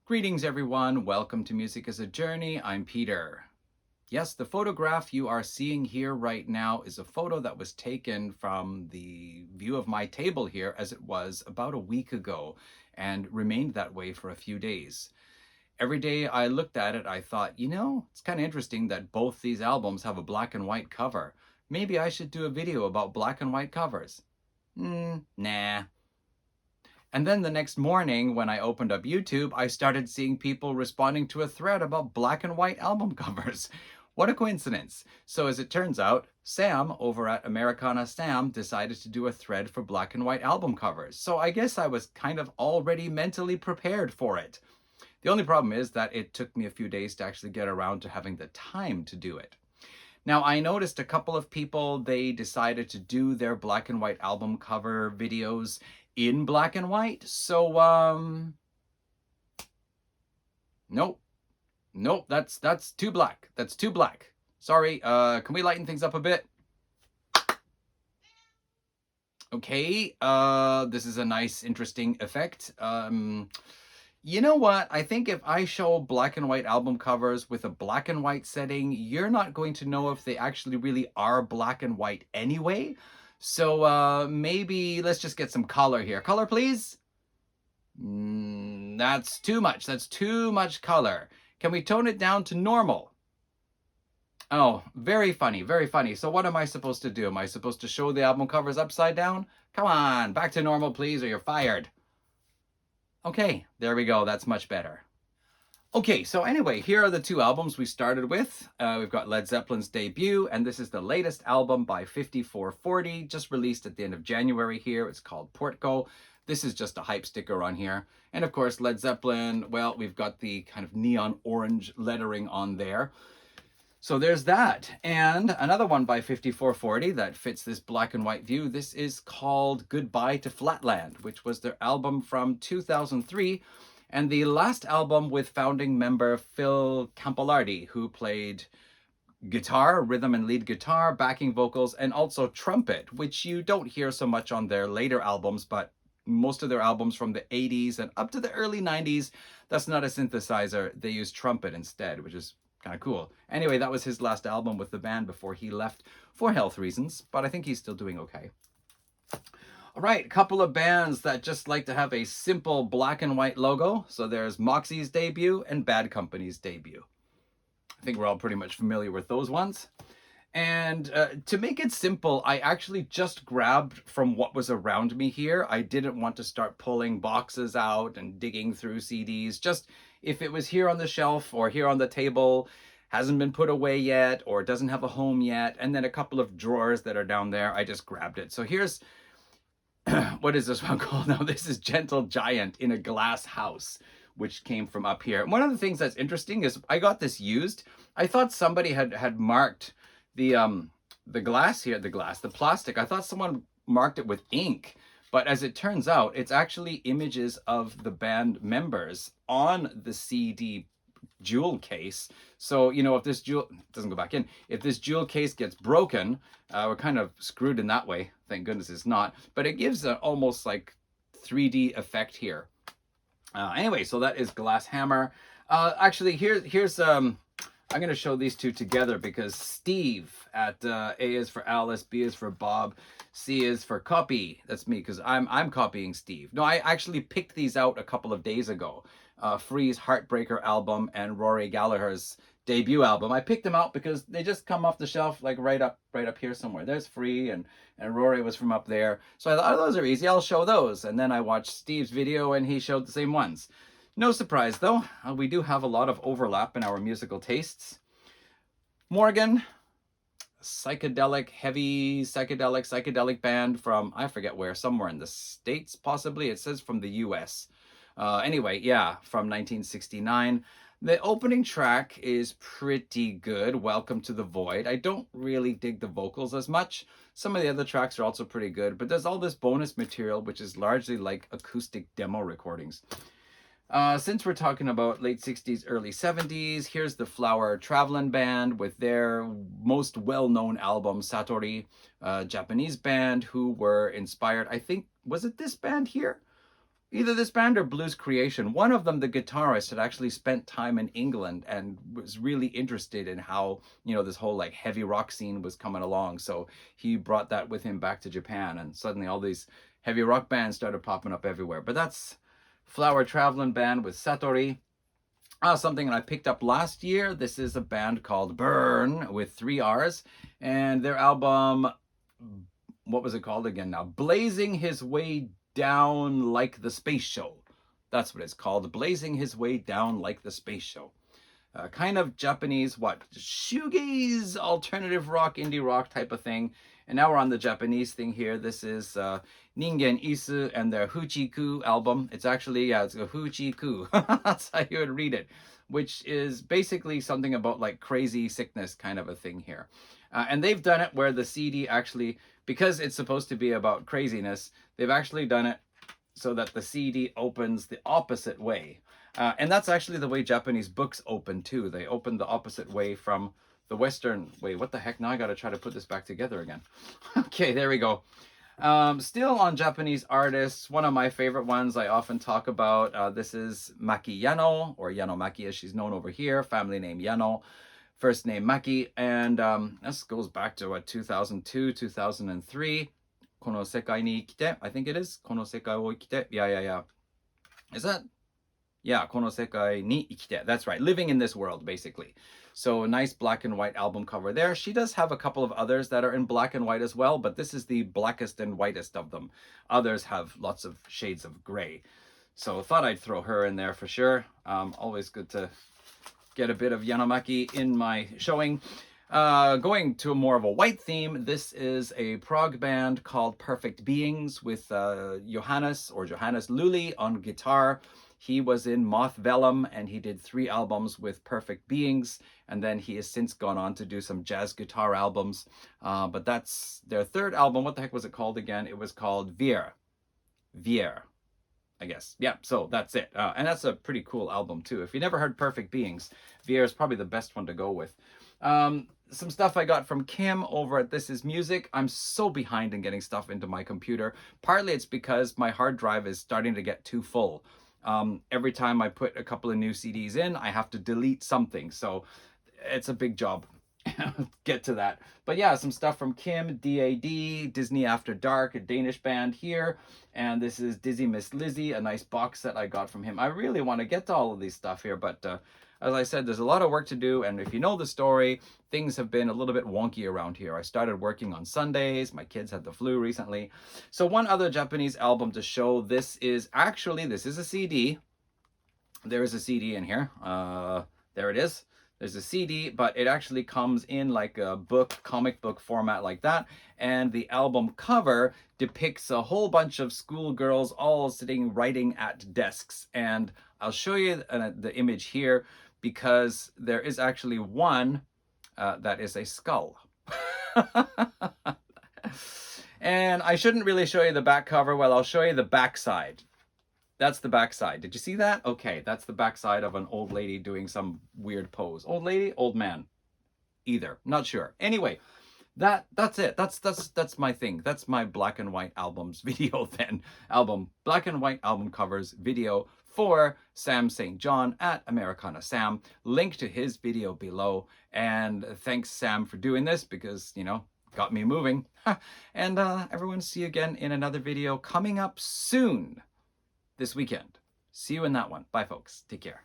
Greetings everyone, welcome to Music as a Journey. I'm Peter. Yes, the photograph you are seeing here right now is a photo that was taken from the view of my table here as it was about a week ago and remained that way for a few days. Every day I looked at it, I thought, it's kind of interesting that both these albums have a black and white cover. Maybe I should do a video about black and white covers. Nah. And then the next morning, when I opened up YouTube, I started seeing people responding to a thread about black and white album covers. What a coincidence. So as it turns out, Sam over at Americana Sam decided to do a thread for black and white album covers. So I guess I was kind of already mentally prepared for it. The only problem is that it took me a few days to actually get around to having the time to do it. Now, I noticed a couple of people, they decided to do their black and white album cover videos in black and white. So, nope. Nope, that's too black. That's too black. Sorry, can we lighten things up a bit? Okay, this is a nice, interesting effect. You know what? I think if I show black and white album covers with a black and white setting, you're not going to know if they actually really are black and white anyway. So maybe let's just get some color here. Color, please. That's too much. That's too much color. Can we tone it down to normal? Oh, very funny, very funny. So what am I supposed to do? Am I supposed to show the album covers upside down? Come on, back to normal, please, or you're fired. Okay, there we go. That's much better. Okay, so anyway, here are the two albums we started with. We've got Led Zeppelin's debut, and this is the latest album by 5440, just released at the end of January here. It's called Portco. This is just a hype sticker on here. And of course, Led Zeppelin, well, we've got the kind of neon orange lettering on there. So there's that. And another one by 5440 that fits this black and white view. This is called Goodbye to Flatland, which was their album from 2003. And the last album with founding member Phil Campollardi, who played guitar, rhythm and lead guitar, backing vocals, and also trumpet, which you don't hear so much on their later albums, but most of their albums from the 80s and up to the early 90s, that's not a synthesizer. They use trumpet instead, which is kind of cool. Anyway, that was his last album with the band before he left for health reasons, but I think he's still doing okay. All right, a couple of bands that just like to have a simple black and white logo. So there's Moxie's debut and Bad Company's debut. I think we're all pretty much familiar with those ones. And to make it simple, I actually just grabbed from what was around me here. I didn't want to start pulling boxes out and digging through CDs. Just if it was here on the shelf or here on the table, hasn't been put away yet or doesn't have a home yet, and then a couple of drawers that are down there, I just grabbed it. So here's, what is this one called now? This is Gentle Giant in a Glass House, which came from up here. And one of the things that's interesting is I got this used. I thought somebody had marked the glass here, the plastic. I thought someone marked it with ink, but as it turns out, it's actually images of the band members on the CD jewel case. So, if this jewel doesn't go back in, if this jewel case gets broken, we're kind of screwed in that way. Thank goodness it's not, but it gives an almost like 3D effect here. Anyway, so that is Glass Hammer. Actually, here's I'm going to show these two together because Steve at A is for Alice, B is for Bob, C is for copy. That's me because I'm copying Steve. No, I actually picked these out a couple of days ago. Free's Heartbreaker album and Rory Gallagher's debut album. I picked them out because they just come off the shelf like right up here somewhere. There's Free and Rory was from up there. So I thought, oh, those are easy. I'll show those. And then I watched Steve's video and he showed the same ones. No surprise, though, we do have a lot of overlap in our musical tastes. Morgan, psychedelic, heavy psychedelic band from, I forget where, somewhere in the States, possibly. It says from the US. Anyway, yeah, from 1969. The opening track is pretty good, Welcome to the Void. I don't really dig the vocals as much. Some of the other tracks are also pretty good, but there's all this bonus material, which is largely like acoustic demo recordings. Since we're talking about late 60s, early 70s, here's the Flower Traveling Band with their most well-known album, Satori, Japanese band who were inspired, I think, was it this band here? Either this band or Blues Creation. One of them, the guitarist, had actually spent time in England and was really interested in how, this whole like heavy rock scene was coming along. So he brought that with him back to Japan, and suddenly all these heavy rock bands started popping up everywhere. But that's Flower Traveling Band with Satori. Something that I picked up last year. This is a band called Burn with 3 R's, and their album, what was it called again now? Blazing His Way Down Like the Space Show. That's what it's called. Blazing His Way Down Like the Space Show. Kind of Japanese, shoegaze, alternative rock, indie rock type of thing. And now we're on the Japanese thing here. This is Ningen Isu and their Huchiku album. It's actually, it's a Huchiku. That's how you would read it. Which is basically something about like crazy sickness kind of a thing here. And they've done it where the CD actually, because it's supposed to be about craziness, they've actually done it so that the CD opens the opposite way. And that's actually the way Japanese books open too. They open the opposite way from the Western way. What the heck? Now I got to try to put this back together again. Okay, there we go. Still on Japanese artists, one of my favorite ones I often talk about. This is Maki Yano, or Yano Maki as she's known over here. Family name Yano. First name Maki, and this goes back to 2002, 2003. Kono sekai ni ikite, I think it is. Kono sekai wo ikite. Yeah. Is that? Yeah, Kono sekai ni ikite. That's right. Living in this world, basically. So a nice black and white album cover there. She does have a couple of others that are in black and white as well, but this is the blackest and whitest of them. Others have lots of shades of gray. So thought I'd throw her in there for sure. Always good to get a bit of Yanomaki in my showing. Going to more of a white theme, this is a prog band called Perfect Beings with Johannes Lully on guitar. He was in Moth Vellum and he did 3 albums with Perfect Beings, and then he has since gone on to do some jazz guitar albums. But that's their 3rd album. What the heck was it called again? It was called Vier, I guess. Yeah, so that's it. And that's a pretty cool album too. If you never heard Perfect Beings, Vier is probably the best one to go with. Some stuff I got from Kim over at This Is Music. I'm so behind in getting stuff into my computer. Partly it's because my hard drive is starting to get too full. Every time I put a couple of new CDs in, I have to delete something. So it's a big job. Get to that. But yeah, some stuff from Kim, DAD, Disney After Dark, a Danish band here. And this is Dizzy Miss Lizzy, a nice box set I got from him. I really want to get to all of these stuff here, but as I said, there's a lot of work to do. And if you know the story, things have been a little bit wonky around here. I started working on Sundays. My kids had the flu recently. So one other Japanese album to show. This is a CD. There is a CD in here. There it is. There's a CD, but it actually comes in like a comic book format like that. And the album cover depicts a whole bunch of schoolgirls all sitting writing at desks. And I'll show you the image here because there is actually one that is a skull. And I shouldn't really show you the back cover. Well, I'll show you the back side. That's the backside. Did you see that? Okay, that's the backside of an old lady doing some weird pose. Old lady, old man, either. Not sure. Anyway, that's it. That's my thing. That's my black and white albums video then. Black and white album covers video for Sam St. John at Americana Sam. Link to his video below. And thanks, Sam, for doing this because, got me moving. And everyone, see you again in another video coming up soon. This weekend. See you in that one. Bye, folks. Take care.